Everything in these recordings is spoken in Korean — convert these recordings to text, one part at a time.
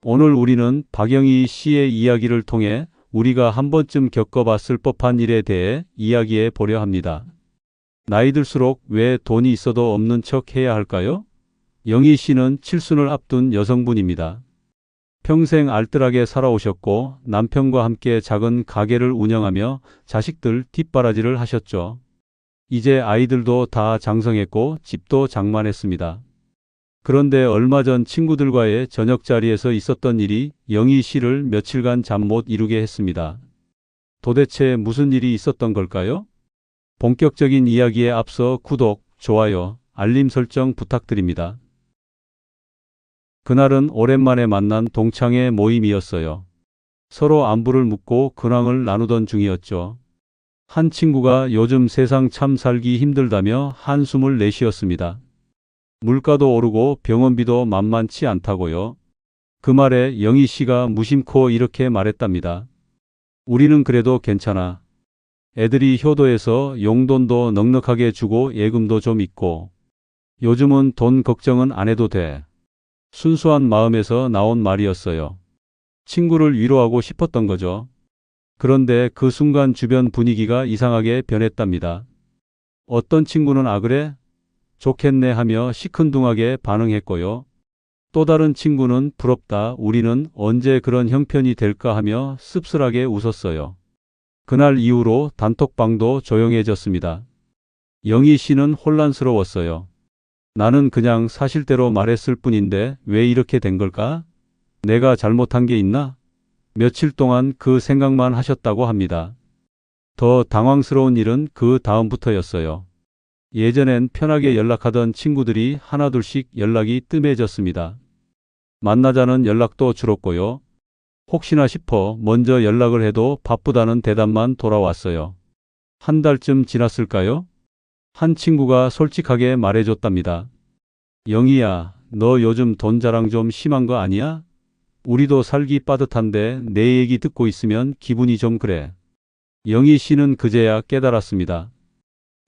오늘 우리는 박영희 씨의 이야기를 통해 우리가 한 번쯤 겪어봤을 법한 일에 대해 이야기해 보려 합니다. 나이 들수록 왜 돈이 있어도 없는 척 해야 할까요? 영희 씨는 칠순을 앞둔 여성분입니다. 평생 알뜰하게 살아오셨고 남편과 함께 작은 가게를 운영하며 자식들 뒷바라지를 하셨죠. 이제 아이들도 다 장성했고 집도 장만했습니다. 그런데 얼마 전 친구들과의 저녁 자리에서 있었던 일이 영희 씨를 며칠간 잠 못 이루게 했습니다. 도대체 무슨 일이 있었던 걸까요? 본격적인 이야기에 앞서 구독, 좋아요, 알림 설정 부탁드립니다. 그날은 오랜만에 만난 동창회 모임이었어요. 서로 안부를 묻고 근황을 나누던 중이었죠. 한 친구가 요즘 세상 참 살기 힘들다며 한숨을 내쉬었습니다. 물가도 오르고 병원비도 만만치 않다고요. 그 말에 영희 씨가 무심코 이렇게 말했답니다. 우리는 그래도 괜찮아. 애들이 효도해서 용돈도 넉넉하게 주고 예금도 좀 있고. 요즘은 돈 걱정은 안 해도 돼. 순수한 마음에서 나온 말이었어요. 친구를 위로하고 싶었던 거죠. 그런데 그 순간 주변 분위기가 이상하게 변했답니다. 어떤 친구는 아 그래? 좋겠네 하며 시큰둥하게 반응했고요. 또 다른 친구는 부럽다. 우리는 언제 그런 형편이 될까 하며 씁쓸하게 웃었어요. 그날 이후로 단톡방도 조용해졌습니다. 영희 씨는 혼란스러웠어요. 나는 그냥 사실대로 말했을 뿐인데 왜 이렇게 된 걸까? 내가 잘못한 게 있나? 며칠 동안 그 생각만 하셨다고 합니다. 더 당황스러운 일은 그 다음부터였어요. 예전엔 편하게 연락하던 친구들이 하나둘씩 연락이 뜸해졌습니다. 만나자는 연락도 줄었고요. 혹시나 싶어 먼저 연락을 해도 바쁘다는 대답만 돌아왔어요. 한 달쯤 지났을까요? 한 친구가 솔직하게 말해줬답니다. 영희야, 너 요즘 돈 자랑 좀 심한 거 아니야? 우리도 살기 빠듯한데 내 얘기 듣고 있으면 기분이 좀 그래. 영희 씨는 그제야 깨달았습니다.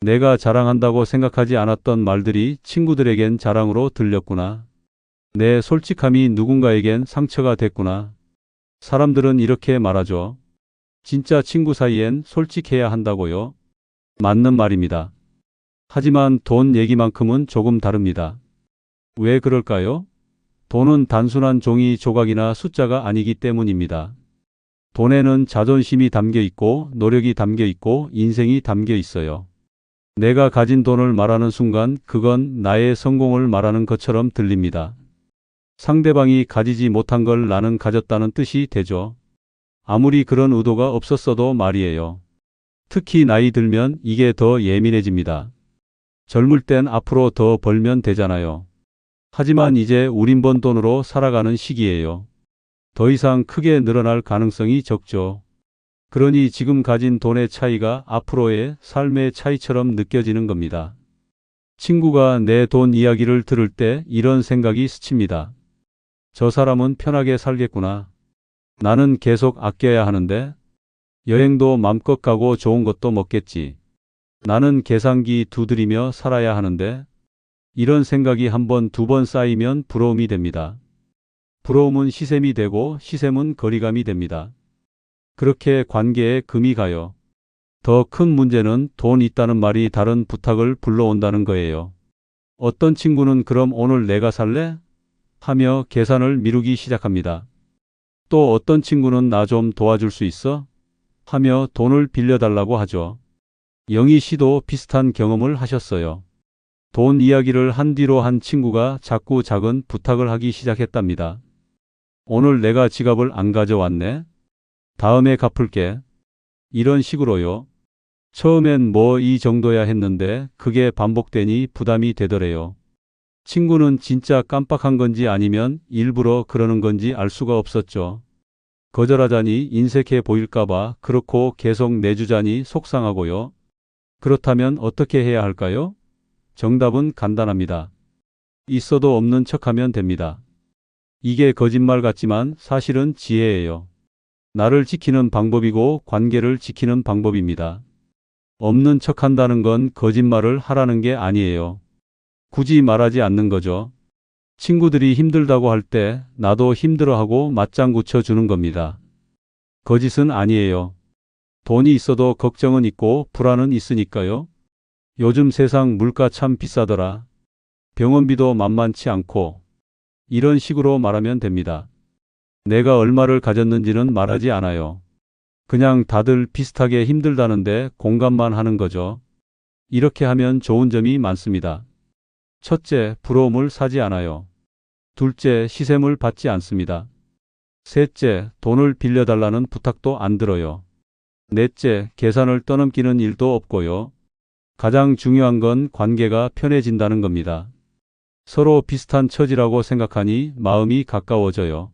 내가 자랑한다고 생각하지 않았던 말들이 친구들에겐 자랑으로 들렸구나. 내 솔직함이 누군가에겐 상처가 됐구나. 사람들은 이렇게 말하죠. 진짜 친구 사이엔 솔직해야 한다고요. 맞는 말입니다. 하지만 돈 얘기만큼은 조금 다릅니다. 왜 그럴까요? 돈은 단순한 종이 조각이나 숫자가 아니기 때문입니다. 돈에는 자존심이 담겨 있고 노력이 담겨 있고 인생이 담겨 있어요. 내가 가진 돈을 말하는 순간 그건 나의 성공을 말하는 것처럼 들립니다. 상대방이 가지지 못한 걸 나는 가졌다는 뜻이 되죠. 아무리 그런 의도가 없었어도 말이에요. 특히 나이 들면 이게 더 예민해집니다. 젊을 땐 앞으로 더 벌면 되잖아요. 하지만 이제 우린 번 돈으로 살아가는 시기예요. 더 이상 크게 늘어날 가능성이 적죠. 그러니 지금 가진 돈의 차이가 앞으로의 삶의 차이처럼 느껴지는 겁니다. 친구가 내 돈 이야기를 들을 때 이런 생각이 스칩니다. 저 사람은 편하게 살겠구나. 나는 계속 아껴야 하는데. 여행도 맘껏 가고 좋은 것도 먹겠지. 나는 계산기 두드리며 살아야 하는데. 이런 생각이 한 번, 두 번 쌓이면 부러움이 됩니다. 부러움은 시샘이 되고 시샘은 거리감이 됩니다. 그렇게 관계에 금이 가요. 더 큰 문제는 돈 있다는 말이 다른 부탁을 불러온다는 거예요. 어떤 친구는 그럼 오늘 내가 살래? 하며 계산을 미루기 시작합니다. 또 어떤 친구는 나 좀 도와줄 수 있어? 하며 돈을 빌려달라고 하죠. 영희 씨도 비슷한 경험을 하셨어요. 돈 이야기를 한 뒤로 한 친구가 자꾸 작은 부탁을 하기 시작했답니다. 오늘 내가 지갑을 안 가져왔네. 다음에 갚을게. 이런 식으로요. 처음엔 뭐 이 정도야 했는데 그게 반복되니 부담이 되더래요. 친구는 진짜 깜빡한 건지 아니면 일부러 그러는 건지 알 수가 없었죠. 거절하자니 인색해 보일까봐 그렇고 계속 내주자니 속상하고요. 그렇다면 어떻게 해야 할까요? 정답은 간단합니다. 있어도 없는 척하면 됩니다. 이게 거짓말 같지만 사실은 지혜예요. 나를 지키는 방법이고 관계를 지키는 방법입니다. 없는 척한다는 건 거짓말을 하라는 게 아니에요. 굳이 말하지 않는 거죠. 친구들이 힘들다고 할 때 나도 힘들어하고 맞장구 쳐주는 겁니다. 거짓은 아니에요. 돈이 있어도 걱정은 있고 불안은 있으니까요. 요즘 세상 물가 참 비싸더라. 병원비도 만만치 않고 이런 식으로 말하면 됩니다. 내가 얼마를 가졌는지는 말하지 않아요. 그냥 다들 비슷하게 힘들다는데 공감만 하는 거죠. 이렇게 하면 좋은 점이 많습니다. 첫째, 부러움을 사지 않아요. 둘째, 시샘을 받지 않습니다. 셋째, 돈을 빌려달라는 부탁도 안 들어요. 넷째, 계산을 떠넘기는 일도 없고요. 가장 중요한 건 관계가 편해진다는 겁니다. 서로 비슷한 처지라고 생각하니 마음이 가까워져요.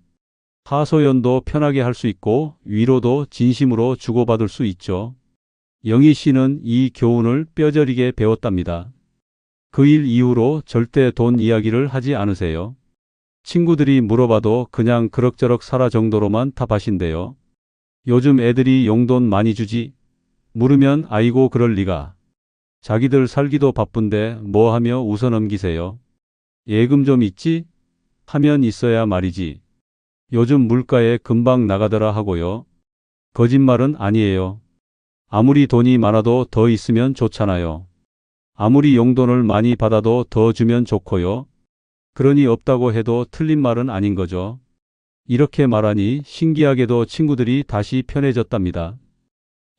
하소연도 편하게 할 수 있고 위로도 진심으로 주고받을 수 있죠. 영희 씨는 이 교훈을 뼈저리게 배웠답니다. 그 일 이후로 절대 돈 이야기를 하지 않으세요. 친구들이 물어봐도 그냥 그럭저럭 살아 정도로만 답하신대요. 요즘 애들이 용돈 많이 주지? 물으면 아이고 그럴 리가. 자기들 살기도 바쁜데 뭐 하며 웃어 넘기세요. 예금 좀 있지? 하면 있어야 말이지. 요즘 물가에 금방 나가더라 하고요. 거짓말은 아니에요. 아무리 돈이 많아도 더 있으면 좋잖아요. 아무리 용돈을 많이 받아도 더 주면 좋고요. 그러니 없다고 해도 틀린 말은 아닌 거죠. 이렇게 말하니 신기하게도 친구들이 다시 편해졌답니다.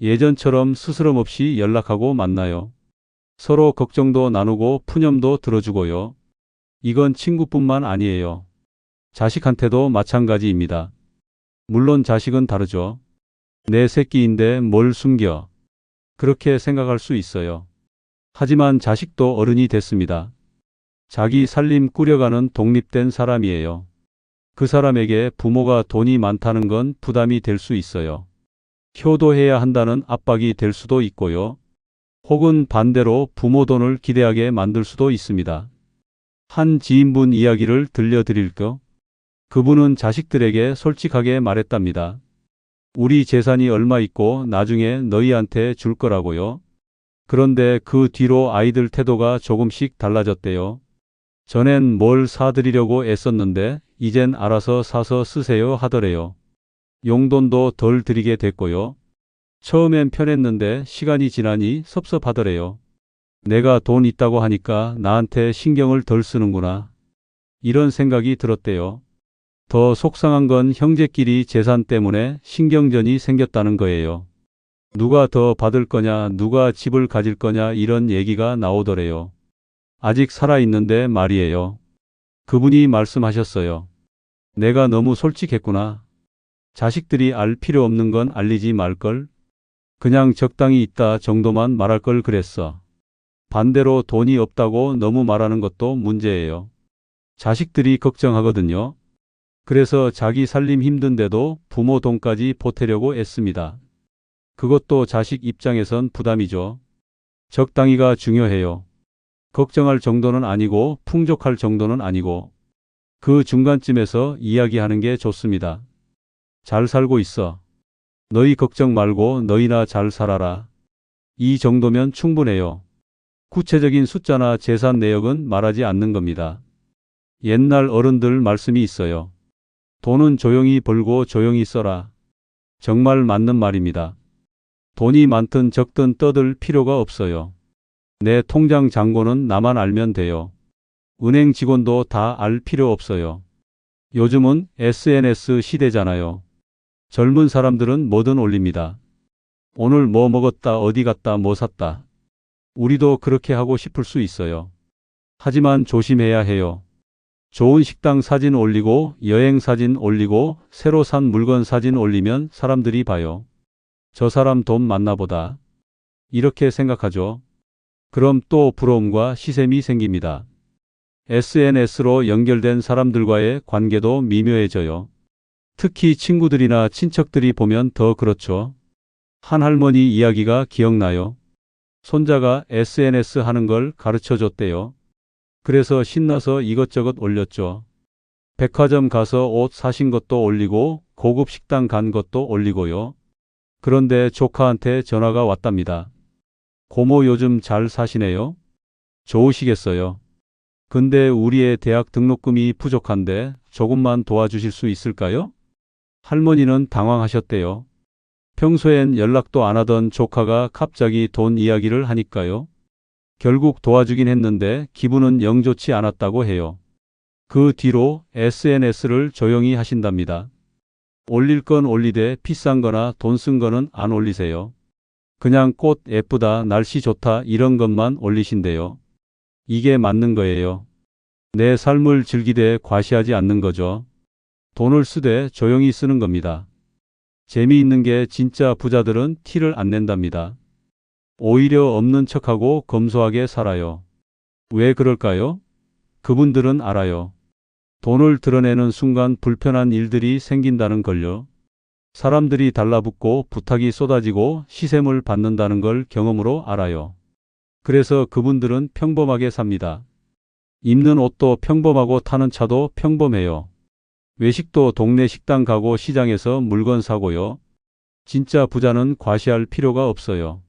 예전처럼 스스럼 없이 연락하고 만나요. 서로 걱정도 나누고 푸념도 들어주고요. 이건 친구뿐만 아니에요. 자식한테도 마찬가지입니다. 물론 자식은 다르죠. 내 새끼인데 뭘 숨겨. 그렇게 생각할 수 있어요. 하지만 자식도 어른이 됐습니다. 자기 살림 꾸려가는 독립된 사람이에요. 그 사람에게 부모가 돈이 많다는 건 부담이 될 수 있어요. 효도해야 한다는 압박이 될 수도 있고요. 혹은 반대로 부모 돈을 기대하게 만들 수도 있습니다. 한 지인분 이야기를 들려드릴까? 그분은 자식들에게 솔직하게 말했답니다. 우리 재산이 얼마 있고 나중에 너희한테 줄 거라고요. 그런데 그 뒤로 아이들 태도가 조금씩 달라졌대요. 전엔 뭘 사드리려고 애썼는데 이젠 알아서 사서 쓰세요 하더래요. 용돈도 덜 드리게 됐고요. 처음엔 편했는데 시간이 지나니 섭섭하더래요. 내가 돈 있다고 하니까 나한테 신경을 덜 쓰는구나. 이런 생각이 들었대요. 더 속상한 건 형제끼리 재산 때문에 신경전이 생겼다는 거예요. 누가 더 받을 거냐, 누가 집을 가질 거냐 이런 얘기가 나오더래요. 아직 살아있는데 말이에요. 그분이 말씀하셨어요. 내가 너무 솔직했구나. 자식들이 알 필요 없는 건 알리지 말걸. 그냥 적당히 있다 정도만 말할 걸 그랬어. 반대로 돈이 없다고 너무 말하는 것도 문제예요. 자식들이 걱정하거든요. 그래서 자기 살림 힘든데도 부모 돈까지 보태려고 애씁니다. 그것도 자식 입장에선 부담이죠. 적당히가 중요해요. 걱정할 정도는 아니고 풍족할 정도는 아니고 그 중간쯤에서 이야기하는 게 좋습니다. 잘 살고 있어. 너희 걱정 말고 너희나 잘 살아라. 이 정도면 충분해요. 구체적인 숫자나 재산 내역은 말하지 않는 겁니다. 옛날 어른들 말씀이 있어요. 돈은 조용히 벌고 조용히 써라. 정말 맞는 말입니다. 돈이 많든 적든 떠들 필요가 없어요. 내 통장 잔고는 나만 알면 돼요. 은행 직원도 다 알 필요 없어요. 요즘은 SNS 시대잖아요. 젊은 사람들은 뭐든 올립니다. 오늘 뭐 먹었다, 어디 갔다, 뭐 샀다. 우리도 그렇게 하고 싶을 수 있어요. 하지만 조심해야 해요. 좋은 식당 사진 올리고 여행 사진 올리고 새로 산 물건 사진 올리면 사람들이 봐요. 저 사람 돈 많나 보다. 이렇게 생각하죠. 그럼 또 부러움과 시샘이 생깁니다. SNS로 연결된 사람들과의 관계도 미묘해져요. 특히 친구들이나 친척들이 보면 더 그렇죠. 한 할머니 이야기가 기억나요. 손자가 SNS 하는 걸 가르쳐 줬대요. 그래서 신나서 이것저것 올렸죠. 백화점 가서 옷 사신 것도 올리고 고급 식당 간 것도 올리고요. 그런데 조카한테 전화가 왔답니다. 고모 요즘 잘 사시네요? 좋으시겠어요. 근데 우리의 대학 등록금이 부족한데 조금만 도와주실 수 있을까요? 할머니는 당황하셨대요. 평소엔 연락도 안 하던 조카가 갑자기 돈 이야기를 하니까요. 결국 도와주긴 했는데 기분은 영 좋지 않았다고 해요. 그 뒤로 SNS를 조용히 하신답니다. 올릴 건 올리되 비싼 거나 돈 쓴 거는 안 올리세요. 그냥 꽃 예쁘다, 날씨 좋다 이런 것만 올리신대요. 이게 맞는 거예요. 내 삶을 즐기되 과시하지 않는 거죠. 돈을 쓰되 조용히 쓰는 겁니다. 재미있는 게 진짜 부자들은 티를 안 낸답니다. 오히려 없는 척하고 검소하게 살아요. 왜 그럴까요? 그분들은 알아요. 돈을 드러내는 순간 불편한 일들이 생긴다는 걸요. 사람들이 달라붙고 부탁이 쏟아지고 시샘을 받는다는 걸 경험으로 알아요. 그래서 그분들은 평범하게 삽니다. 입는 옷도 평범하고 타는 차도 평범해요. 외식도 동네 식당 가고 시장에서 물건 사고요. 진짜 부자는 과시할 필요가 없어요.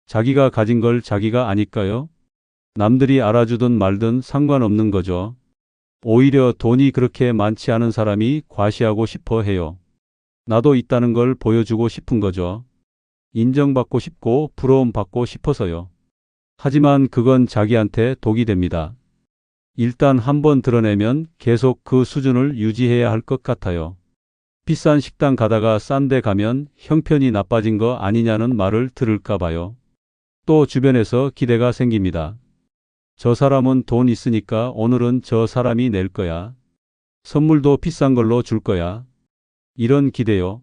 자기가 가진 걸 자기가 아니까요. 남들이 알아주든 말든 상관없는 거죠. 오히려 돈이 그렇게 많지 않은 사람이 과시하고 싶어 해요. 나도 있다는 걸 보여주고 싶은 거죠. 인정받고 싶고 부러움 받고 싶어서요. 하지만 그건 자기한테 독이 됩니다. 일단 한번 드러내면 계속 그 수준을 유지해야 할 것 같아요. 비싼 식당 가다가 싼 데 가면 형편이 나빠진 거 아니냐는 말을 들을까 봐요. 또 주변에서 기대가 생깁니다. 저 사람은 돈 있으니까 오늘은 저 사람이 낼 거야. 선물도 비싼 걸로 줄 거야. 이런 기대요.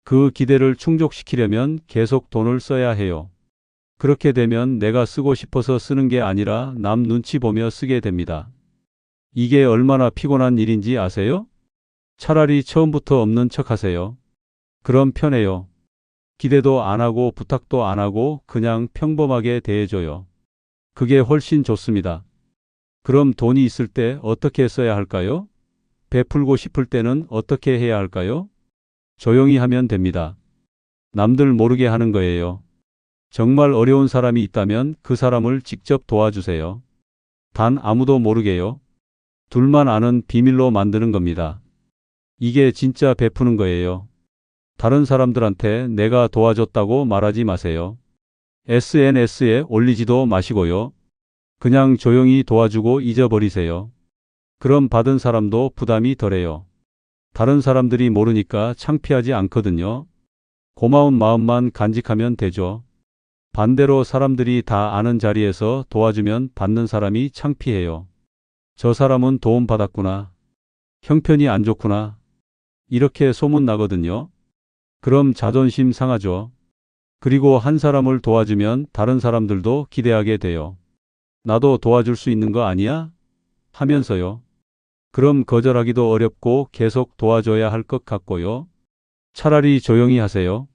그 기대를 충족시키려면 계속 돈을 써야 해요. 그렇게 되면 내가 쓰고 싶어서 쓰는 게 아니라 남 눈치 보며 쓰게 됩니다. 이게 얼마나 피곤한 일인지 아세요? 차라리 처음부터 없는 척 하세요. 그럼 편해요. 기대도 안 하고 부탁도 안 하고 그냥 평범하게 대해줘요. 그게 훨씬 좋습니다. 그럼 돈이 있을 때 어떻게 써야 할까요? 베풀고 싶을 때는 어떻게 해야 할까요? 조용히 하면 됩니다. 남들 모르게 하는 거예요. 정말 어려운 사람이 있다면 그 사람을 직접 도와주세요. 단 아무도 모르게요. 둘만 아는 비밀로 만드는 겁니다. 이게 진짜 베푸는 거예요. 다른 사람들한테 내가 도와줬다고 말하지 마세요. SNS에 올리지도 마시고요. 그냥 조용히 도와주고 잊어버리세요. 그럼 받은 사람도 부담이 덜해요. 다른 사람들이 모르니까 창피하지 않거든요. 고마운 마음만 간직하면 되죠. 반대로 사람들이 다 아는 자리에서 도와주면 받는 사람이 창피해요. 저 사람은 도움 받았구나. 형편이 안 좋구나. 이렇게 소문나거든요. 그럼 자존심 상하죠. 그리고 한 사람을 도와주면 다른 사람들도 기대하게 돼요. 나도 도와줄 수 있는 거 아니야? 하면서요. 그럼 거절하기도 어렵고 계속 도와줘야 할 것 같고요. 차라리 조용히 하세요.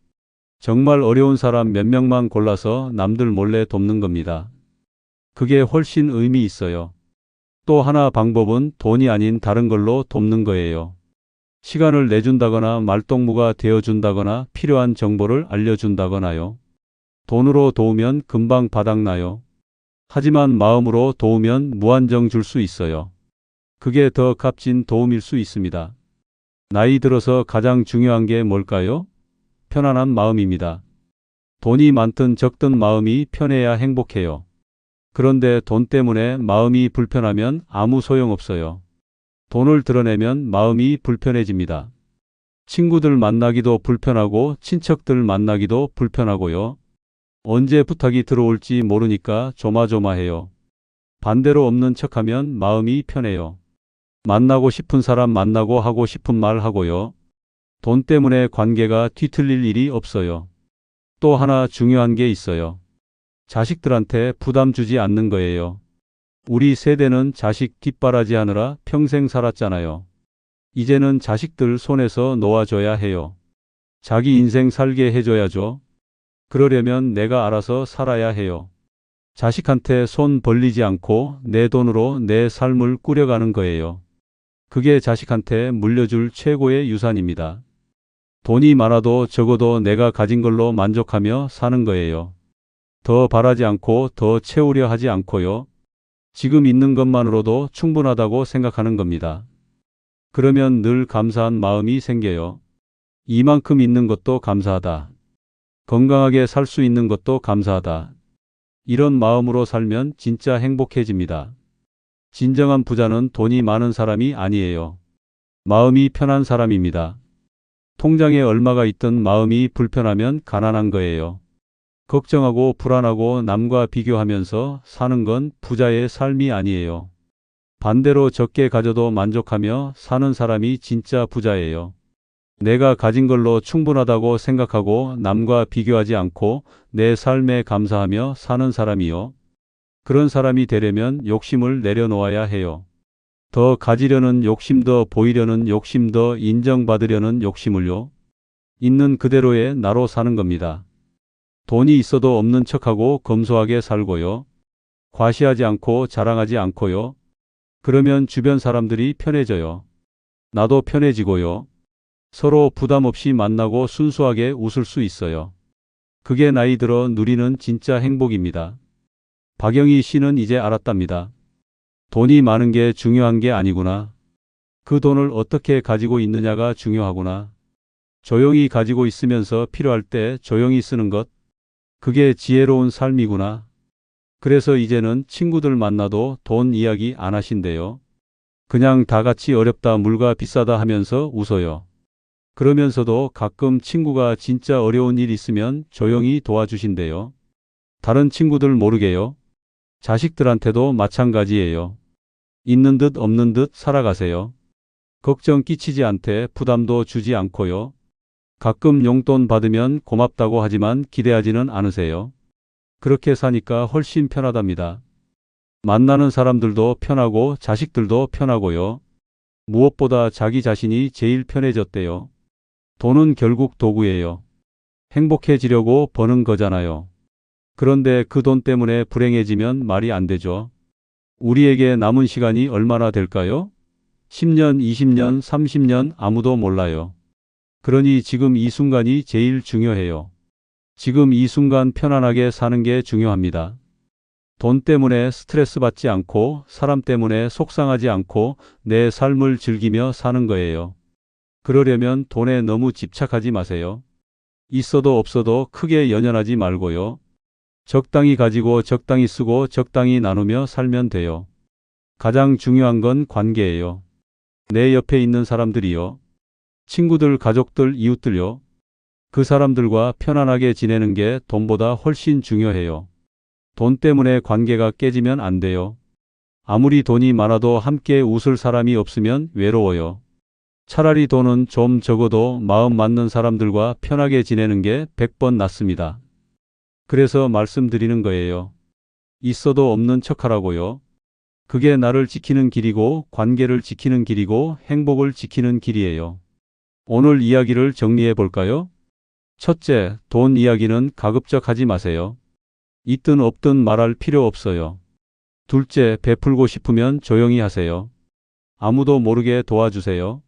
정말 어려운 사람 몇 명만 골라서 남들 몰래 돕는 겁니다. 그게 훨씬 의미 있어요. 또 하나 방법은 돈이 아닌 다른 걸로 돕는 거예요. 시간을 내준다거나 말동무가 되어준다거나 필요한 정보를 알려준다거나요. 돈으로 도우면 금방 바닥나요. 하지만 마음으로 도우면 무한정 줄 수 있어요. 그게 더 값진 도움일 수 있습니다. 나이 들어서 가장 중요한 게 뭘까요? 편안한 마음입니다. 돈이 많든 적든 마음이 편해야 행복해요. 그런데 돈 때문에 마음이 불편하면 아무 소용없어요. 돈을 드러내면 마음이 불편해집니다. 친구들 만나기도 불편하고 친척들 만나기도 불편하고요. 언제 부탁이 들어올지 모르니까 조마조마해요. 반대로 없는 척하면 마음이 편해요. 만나고 싶은 사람 만나고 하고 싶은 말 하고요. 돈 때문에 관계가 뒤틀릴 일이 없어요. 또 하나 중요한 게 있어요. 자식들한테 부담 주지 않는 거예요. 우리 세대는 자식 뒷바라지 하느라 평생 살았잖아요. 이제는 자식들 손에서 놓아줘야 해요. 자기 인생 살게 해줘야죠. 그러려면 내가 알아서 살아야 해요. 자식한테 손 벌리지 않고 내 돈으로 내 삶을 꾸려가는 거예요. 그게 자식한테 물려줄 최고의 유산입니다. 돈이 많아도 적어도 내가 가진 걸로 만족하며 사는 거예요. 더 바라지 않고 더 채우려 하지 않고요. 지금 있는 것만으로도 충분하다고 생각하는 겁니다. 그러면 늘 감사한 마음이 생겨요. 이만큼 있는 것도 감사하다. 건강하게 살 수 있는 것도 감사하다. 이런 마음으로 살면 진짜 행복해집니다. 진정한 부자는 돈이 많은 사람이 아니에요. 마음이 편한 사람입니다. 통장에 얼마가 있든 마음이 불편하면 가난한 거예요. 걱정하고 불안하고 남과 비교하면서 사는 건 부자의 삶이 아니에요. 반대로 적게 가져도 만족하며 사는 사람이 진짜 부자예요. 내가 가진 걸로 충분하다고 생각하고 남과 비교하지 않고 내 삶에 감사하며 사는 사람이요. 그런 사람이 되려면 욕심을 내려놓아야 해요. 더 가지려는 욕심, 더 보이려는 욕심, 더 인정받으려는 욕심을요. 있는 그대로의 나로 사는 겁니다. 돈이 있어도 없는 척하고 검소하게 살고요. 과시하지 않고 자랑하지 않고요. 그러면 주변 사람들이 편해져요. 나도 편해지고요. 서로 부담 없이 만나고 순수하게 웃을 수 있어요. 그게 나이 들어 누리는 진짜 행복입니다. 박영희 씨는 이제 알았답니다. 돈이 많은 게 중요한 게 아니구나. 그 돈을 어떻게 가지고 있느냐가 중요하구나. 조용히 가지고 있으면서 필요할 때 조용히 쓰는 것. 그게 지혜로운 삶이구나. 그래서 이제는 친구들 만나도 돈 이야기 안 하신대요. 그냥 다 같이 어렵다 물가 비싸다 하면서 웃어요. 그러면서도 가끔 친구가 진짜 어려운 일 있으면 조용히 도와주신대요. 다른 친구들 모르게요. 자식들한테도 마찬가지예요. 있는 듯 없는 듯 살아가세요. 걱정 끼치지 않되 부담도 주지 않고요. 가끔 용돈 받으면 고맙다고 하지만 기대하지는 않으세요. 그렇게 사니까 훨씬 편하답니다. 만나는 사람들도 편하고 자식들도 편하고요. 무엇보다 자기 자신이 제일 편해졌대요. 돈은 결국 도구예요. 행복해지려고 버는 거잖아요. 그런데 그 돈 때문에 불행해지면 말이 안 되죠. 우리에게 남은 시간이 얼마나 될까요? 10년, 20년, 30년 아무도 몰라요. 그러니 지금 이 순간이 제일 중요해요. 지금 이 순간 편안하게 사는 게 중요합니다. 돈 때문에 스트레스 받지 않고 사람 때문에 속상하지 않고 내 삶을 즐기며 사는 거예요. 그러려면 돈에 너무 집착하지 마세요. 있어도 없어도 크게 연연하지 말고요. 적당히 가지고 적당히 쓰고 적당히 나누며 살면 돼요. 가장 중요한 건 관계예요. 내 옆에 있는 사람들이요. 친구들, 가족들, 이웃들요. 그 사람들과 편안하게 지내는 게 돈보다 훨씬 중요해요. 돈 때문에 관계가 깨지면 안 돼요. 아무리 돈이 많아도 함께 웃을 사람이 없으면 외로워요. 차라리 돈은 좀 적어도 마음 맞는 사람들과 편하게 지내는 게 100번 낫습니다. 그래서 말씀드리는 거예요. 있어도 없는 척하라고요. 그게 나를 지키는 길이고 관계를 지키는 길이고 행복을 지키는 길이에요. 오늘 이야기를 정리해 볼까요? 첫째, 돈 이야기는 가급적 하지 마세요. 있든 없든 말할 필요 없어요. 둘째, 베풀고 싶으면 조용히 하세요. 아무도 모르게 도와주세요.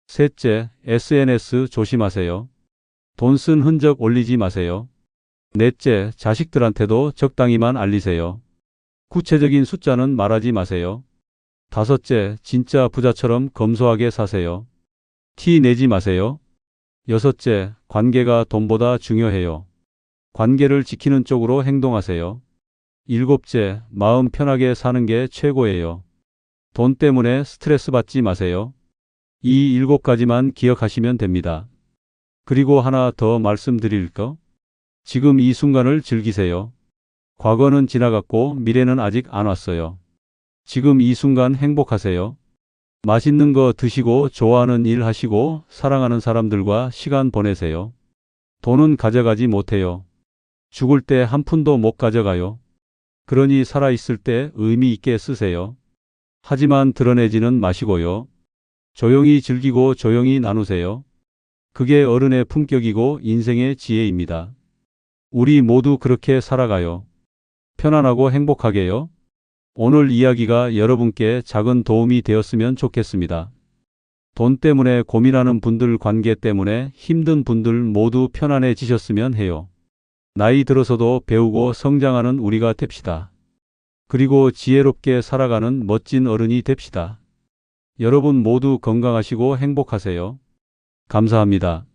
셋째, SNS 조심하세요. 돈 쓴 흔적 올리지 마세요. 넷째, 자식들한테도 적당히만 알리세요. 구체적인 숫자는 말하지 마세요. 다섯째, 진짜 부자처럼 검소하게 사세요. 티 내지 마세요. 여섯째, 관계가 돈보다 중요해요. 관계를 지키는 쪽으로 행동하세요. 일곱째, 마음 편하게 사는 게 최고예요. 돈 때문에 스트레스 받지 마세요. 이 7가지만 기억하시면 됩니다. 그리고 하나 더 말씀드릴 거. 지금 이 순간을 즐기세요. 과거는 지나갔고 미래는 아직 안 왔어요. 지금 이 순간 행복하세요. 맛있는 거 드시고 좋아하는 일 하시고 사랑하는 사람들과 시간 보내세요. 돈은 가져가지 못해요. 죽을 때 한 푼도 못 가져가요. 그러니 살아있을 때 의미 있게 쓰세요. 하지만 드러내지는 마시고요. 조용히 즐기고 조용히 나누세요. 그게 어른의 품격이고 인생의 지혜입니다. 우리 모두 그렇게 살아가요. 편안하고 행복하게요. 오늘 이야기가 여러분께 작은 도움이 되었으면 좋겠습니다. 돈 때문에 고민하는 분들, 관계 때문에 힘든 분들 모두 편안해지셨으면 해요. 나이 들어서도 배우고 성장하는 우리가 됩시다. 그리고 지혜롭게 살아가는 멋진 어른이 됩시다. 여러분 모두 건강하시고 행복하세요. 감사합니다.